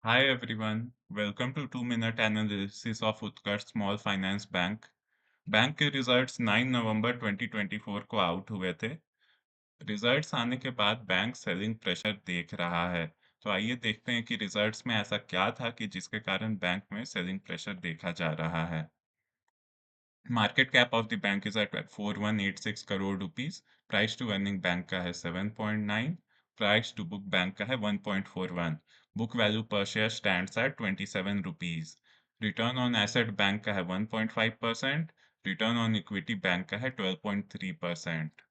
Hi everyone, welcome to 2 Minute Analysis of Utkarsh Small Finance Bank। Bank के results 9 नवंबर 2024 को out हुए थे। Results आने के बाद बैंक सेलिंग प्रेशर देख रहा है। तो आइए देखते हैं कि रिजल्ट्स में ऐसा क्या था कि जिसके कारण बैंक में सेलिंग प्रेशर देखा जा रहा है। Market cap of the bank is at 4186 crore rupees. Price to earning bank का है 7.9। प्राइस टू बुक बैंक का है 1.41। बुक वैल्यू पर share stands eight 27 rupees. Return on asset bank का है 1.5%। रिटर्न ऑन इक्विटी बैंक का है 12.3%।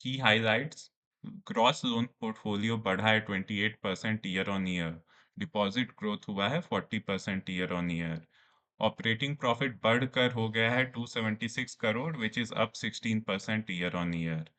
की हाइलाइट्स। ग्रॉस लोन पोर्टफोलियो बढ़ा है 28% year on year. Deposit growth हुआ है 40% year on year. Operating profit बढ़कर हो गया है 276 crore which is up 16% year on year.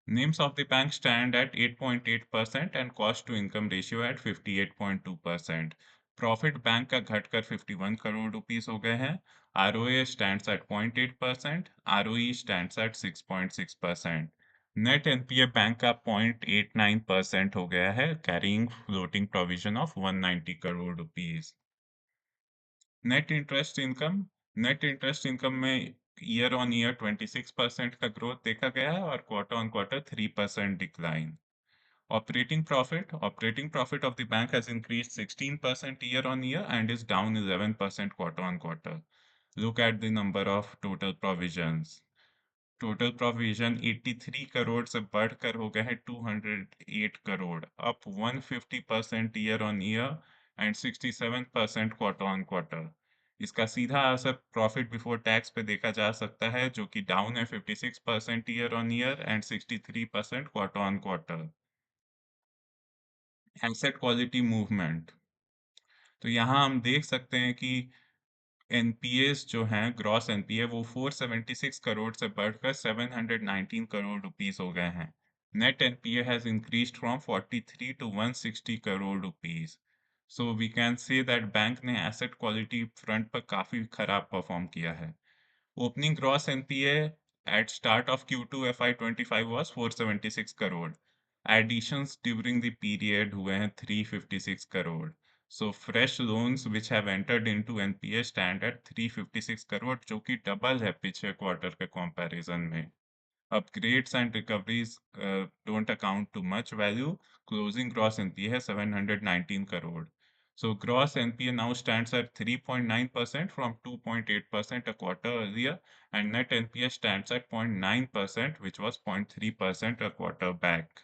NIMs of the bank stand at 8.8% and cost to income ratio at 58.2%। Profit bank का घटकर 51 करोड़ रुपीस हो गए हैं। ROA stands at 0.8%। ROE stands at 6.6%। Net NPA bank का 0.89% हो गया है, carrying floating provision of 190 crore rupees. Net interest income में ईयर ऑन ईयर 26% का ग्रोथ देखा गया है और quarter on quarter 3% decline. Operating profit of the bank has increased 16% year on year and is down 11% quarter on quarter. Look at the number of total provisions. Total provision 83 crore से बढ़कर हो गए हैं 208 crore, up 150% year on year and 67% quarter on quarter. इसका सीधा असर profit before tax पे देखा जा सकता है, जो कि डाउन है 56% year on year and 63% quarter on quarter. Asset quality movement. तो यहाँ हम देख सकते हैं कि एनपीएस जो हैं, ग्रॉस एनपीए वो 476 करोड़ से बढ़कर 719 करोड़ रुपीस हो गए हैं। Net NPA has increased from 43 to 160 crore rupees. So we can say that bank ने एसेट क्वालिटी फ्रंट पर काफी खराब परफॉर्म किया है। Opening gross NPA at start of Q2 FY25 was 476 crore. Additions during the period हुए हैं 356 crore. So fresh loans which have entered into NPA stand at 356 crore, जो कि डबल है पिछले क्वार्टर के कंपैरिजन में। Upgrades and recoveries don't account to much value. Closing gross NPA है 719 crore. So gross NPA now stands at 3.9% from 2.8% a quarter earlier, and net NPA stands at 0.9%, which was 0.3% a quarter back.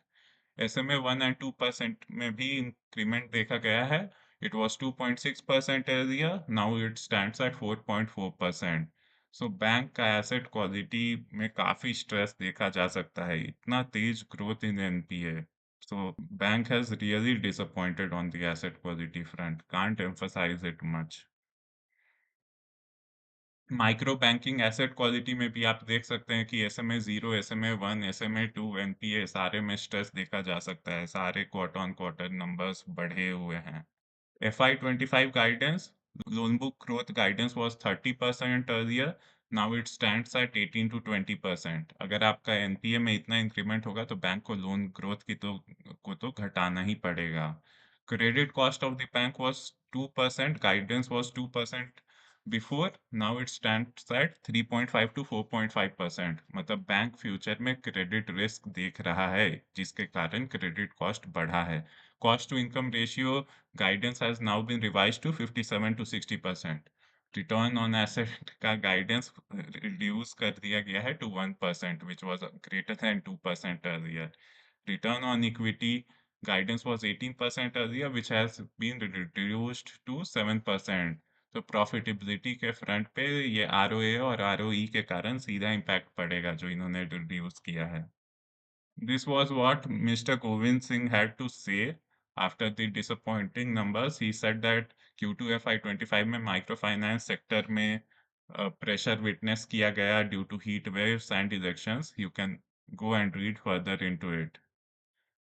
SMA 1 and 2% में भी increment देखा गया है। It was 2.6% earlier, now it stands at 4.4%। So bank का asset quality में काफी stress देखा जा सकता है, इतना तेज growth in NPA. So bank has really disappointed on the asset quality front, can't emphasise it much. Micro banking asset quality में भी आप देख सकते हैं कि एसएमए 0, एसएमए 1, एसएमए 2, एनपीए सारे में स्ट्रेस देखा जा सकता है। सारे क्वार्टर ऑन क्वार्टर नंबर्स बढ़े हुए हैं। FY25 guidance, loan book growth guidance was 30% earlier, now it stands at 18 to 20%। अगर आपका एनपीए में इतना इंक्रीमेंट होगा तो बैंक को लोन ग्रोथ को तो घटाना ही पड़ेगा। Credit cost of the bank was 2%, guidance was 2% before, now it stands at 3.5 to 4.5%। मतलब बैंक फ्यूचर में क्रेडिट रिस्क देख रहा है, जिसके कारण क्रेडिट कॉस्ट बढ़ा है। Cost to income ratio guidance has now been revised to 57 to 60%। Return on asset का गाइडेंस रिड्यूस कर दिया गया है to 1%, which was greater than 2% earlier। Return on equity guidance was 18% earlier, which has been reduced to 7%। तो profitability के front पे ये ROA और आरओई के कारण सीधा इम्पैक्ट पड़ेगा जो इन्होंने रिड्यूस किया है। This was what Mr. Govind Singh had to say after the disappointing numbers. He said that Q2 FY25 में microfinance sector में pressure witness किया गया due to heat waves and elections. You can go and read further into it.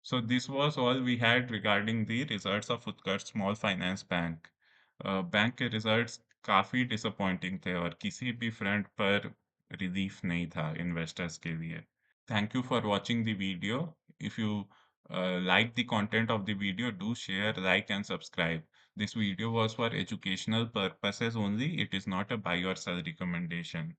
So this was all we had regarding the results of Utkarsh Small Finance Bank। Bank के results काफ़ी disappointing थे और किसी भी front पर relief नहीं था investors के लिए। Thank you for watching the video. If you Like the content of the video, do share, like, and subscribe. This video was for educational purposes only. It is not a buy or sell recommendation.